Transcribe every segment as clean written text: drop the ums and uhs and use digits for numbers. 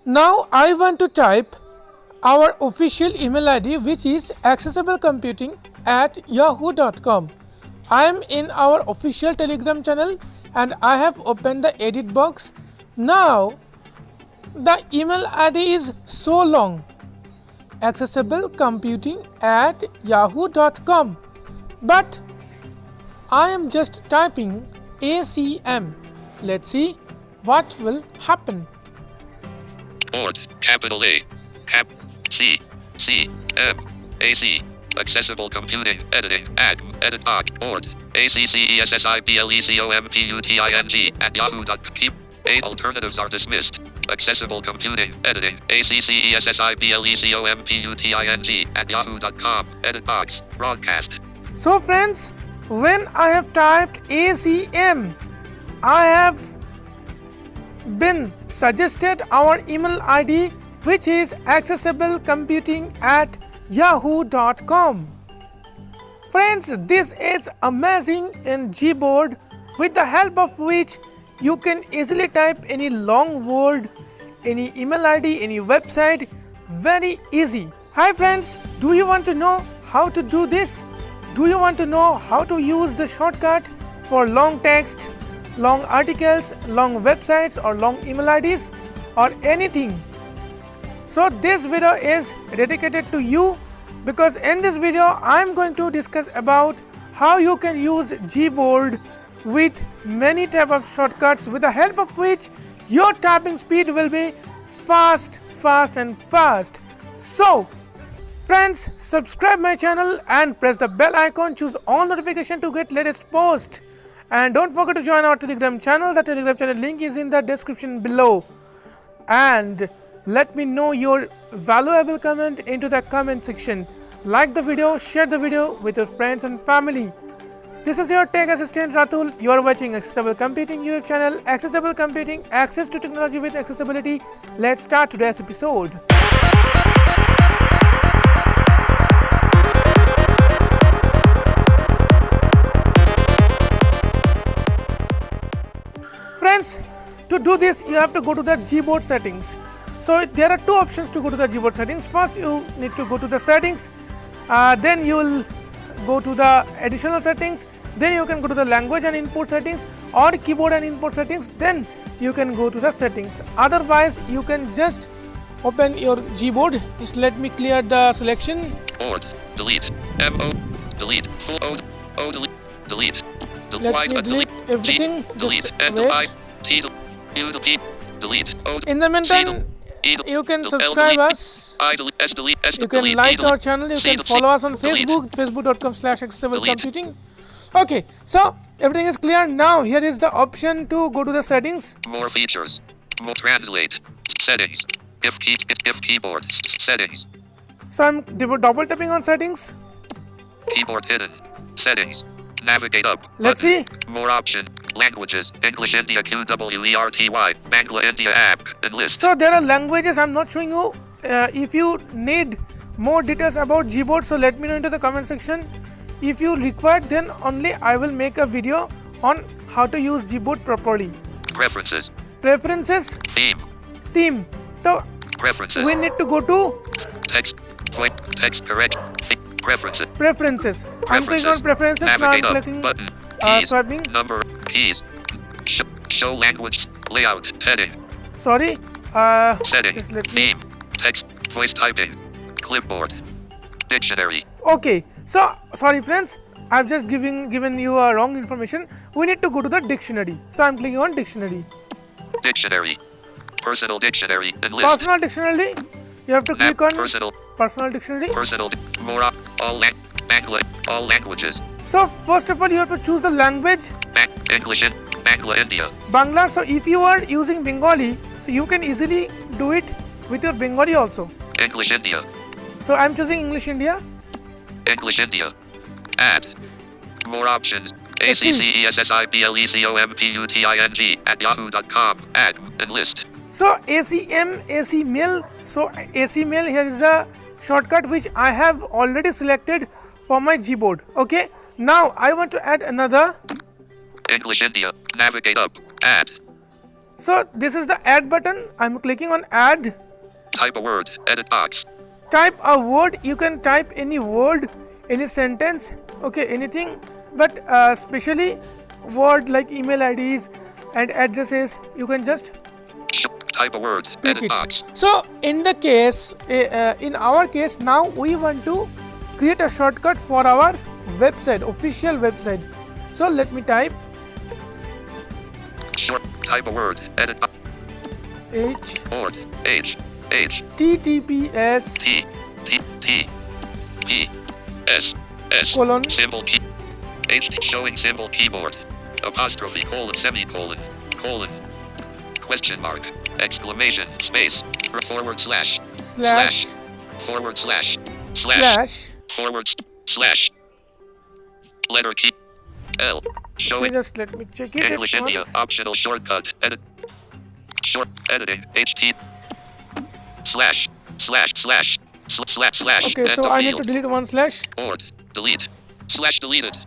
Now I want to type our official email ID, which is accessiblecomputing@yahoo.com. I am in our official Telegram channel and I have opened the edit box. Now the email ID is so long, accessiblecomputing@yahoo.com, but I am just typing ACM. Let's see what will happen. Board, capital A, cap, C, C, M, AC, accessible computing, editing, add, edit doc, board, ACCESSIBLECOMPUTING at yahoo.com. 8 alternatives are dismissed. Accessible computing, editing, ACCESSIBLECOMPUTING at yahoo.com. Edit box, broadcast. So friends, when I have typed ACM, I have been suggested our email ID, which is accessiblecomputing@yahoo.com. Friends, this is amazing in GBoard, with the help of which you can easily type any long word, any email ID, any website, very easy. Hi friends, do you want to know how to do this? Do you want to know how to use the shortcut for long text, long articles, long websites, or long email IDs, or anything? So this video is dedicated to you, because in this video I am going to discuss about how you can use GBoard with many type of shortcuts, with the help of which your typing speed will be fast. So friends, subscribe my channel and press the bell icon, choose all notification to get latest post, and don't forget to join our Telegram channel. The Telegram channel link is in the description below, and let me know your valuable comment into the comment section. Like the video, share the video with your friends and family. This is your tech assistant Ratul. You are watching Accessible Computing YouTube channel. Accessible Computing, access to technology with accessibility. Let's start today's episode. Friends, to do this you have to go to the GBoard settings. So there are two options to go to the GBoard settings. First you need to go to the settings, then you will go to the additional settings, then you can go to the language and input settings, or keyboard and input settings, then you can go to the settings. Otherwise you can just open your GBoard. Just let me clear the selection. Board, delete, MO, delete, full O, delete, delete. Let me delete everything. Delete, Just wait. delete. In the meantime, you can subscribe us, you can like our channel, you can follow us on Facebook, facebook.com/accessiblecomputing. Okay, so everything is clear. Now here is the option to go to the settings. More features, more translate, settings, if keyboard, settings. So I'm double tapping on settings. Keyboard hidden, settings. Navigate up. Let's see. More option. Languages. English India QWERTY. Bangla India app. And list. So there are languages I'm not showing you. If you need more details about GBoard, so let me know into the comment section. If you require, then only I will make a video on how to use GBoard properly. Preferences. Preferences. Theme. So preferences. we need to go to text. Text correct. Preferences. I'm clicking on preferences. Now I'm clicking swiping. Number keys. Show language. Layout. Heading. Sorry. Setting. Theme. Text. Voice typing. Clipboard. Dictionary. Okay. So sorry friends, I've just given you a wrong information. We need to go to the dictionary. So I'm clicking on dictionary. Dictionary. Personal dictionary and list. Personal dictionary. You have to click on personal dictionary. More all languages. So first of all you have to choose the language. English in Bangla India. Bangla. So if you are using Bengali, so you can easily do it with your Bengali also. English India. So I'm choosing English India. English India. Add. More options. ACCESSIBLECOMPUTING at yahoo.com. Add and list. So ACM, AC mail. So AC mail, here is the shortcut which I have already selected for my GBoard. Okay. Now I want to add another. English India. Navigate up. Add. So this is the add button. I'm clicking on add. Type a word. Edit box. Type a word. You can type any word, any sentence, okay, anything, but especially word like email IDs and addresses, you can just Type a word. click Edit it. box. So in the case, in our case, now we want to create a shortcut for our website, official website. So let me type Type a word. Edit box. https T P S colon symbol key showing symbol keyboard apostrophe colon semicolon colon question mark exclamation space forward slash forward slash forward slash letter key L okay, showing just let me check it English India once. optional shortcut editing HT slash Okay, so I need to delete one slash. Board delete slash deleted.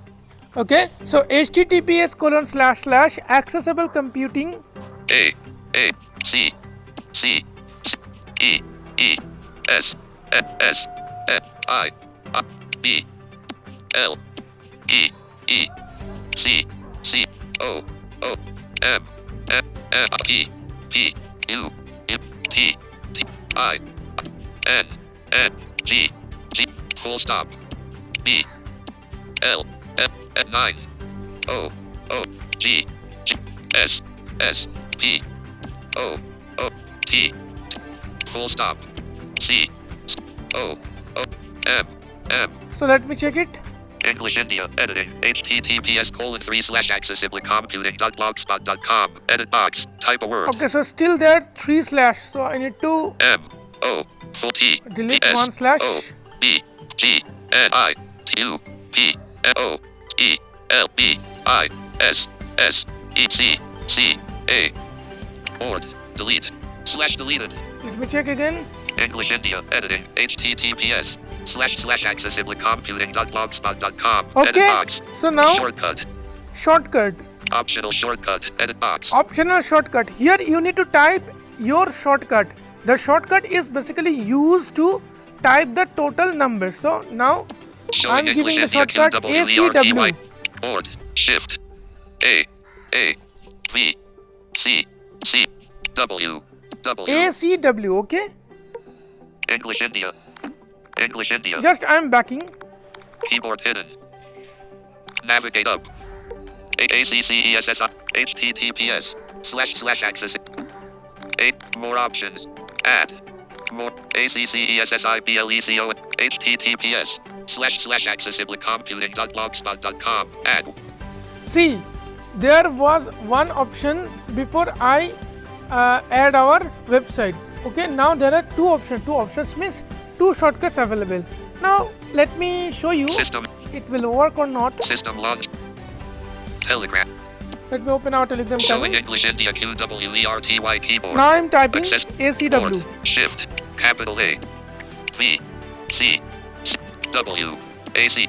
Okay, so https colon slash accessible computing A C E S I B L E C O M P U T I N G full stop B L 9 O G S P O T full stop C O M. So let me check it. English India editing https://accessiblecomputing.blogspot.com edit box type a word. Okay, so still there 3 slash, so I need to M O full T delete S one slash. O B G N I T U P O E L B I S S E C C A board delete slash deleted. Let me check again. English India editing https://accessiblecomputing.blogspot.com edit Okay, box so now shortcut shortcut, optional shortcut edit box optional shortcut. Here you need to type your shortcut. The shortcut is basically used to type the total number. So now I'm giving the shortcut ACW. board shift A V C W ACW, okay? English India Just I'm backing. keyboard hidden navigate up ACCESSI https://access 8 more options add more ACCESSIBLECO https://accessiblecomputing.blogspot.com add. See, there was one option before I add our website. Okay, now there are two options. Two options means two shortcuts available. Now let me show you System it will work or not. system launch Telegram Let me open our Telegram channel. showing English India QWERTY keyboard. Now I'm typing Access ACW. board, shift capital A V C W A C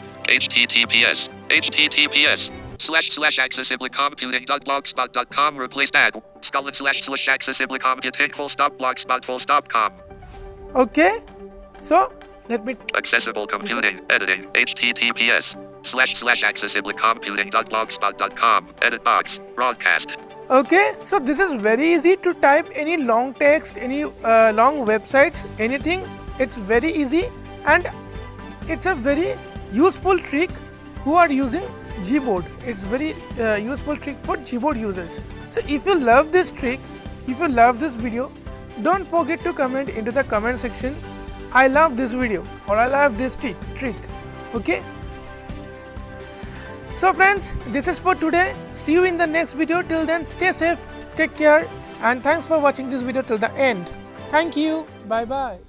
https://accessiblecomputing.blogspot.com replace that //accessiblecomputing full stop blogspot full stop com. Okay, so let me Accessible computing editing https://accessiblecomputing.blogspot.com edit box broadcast. okay, so this is very easy to type any long text, any long websites, anything. It's very easy and it's a very useful trick who are using GBoard. It's very useful trick for GBoard users. So if you love this trick, if you love this video, don't forget to comment into the comment section, I love this video or I love this trick. Okay, so friends, this is for today. See you in the next video. Till then, stay safe, take care, and thanks for watching this video till the end. Thank you. Bye bye.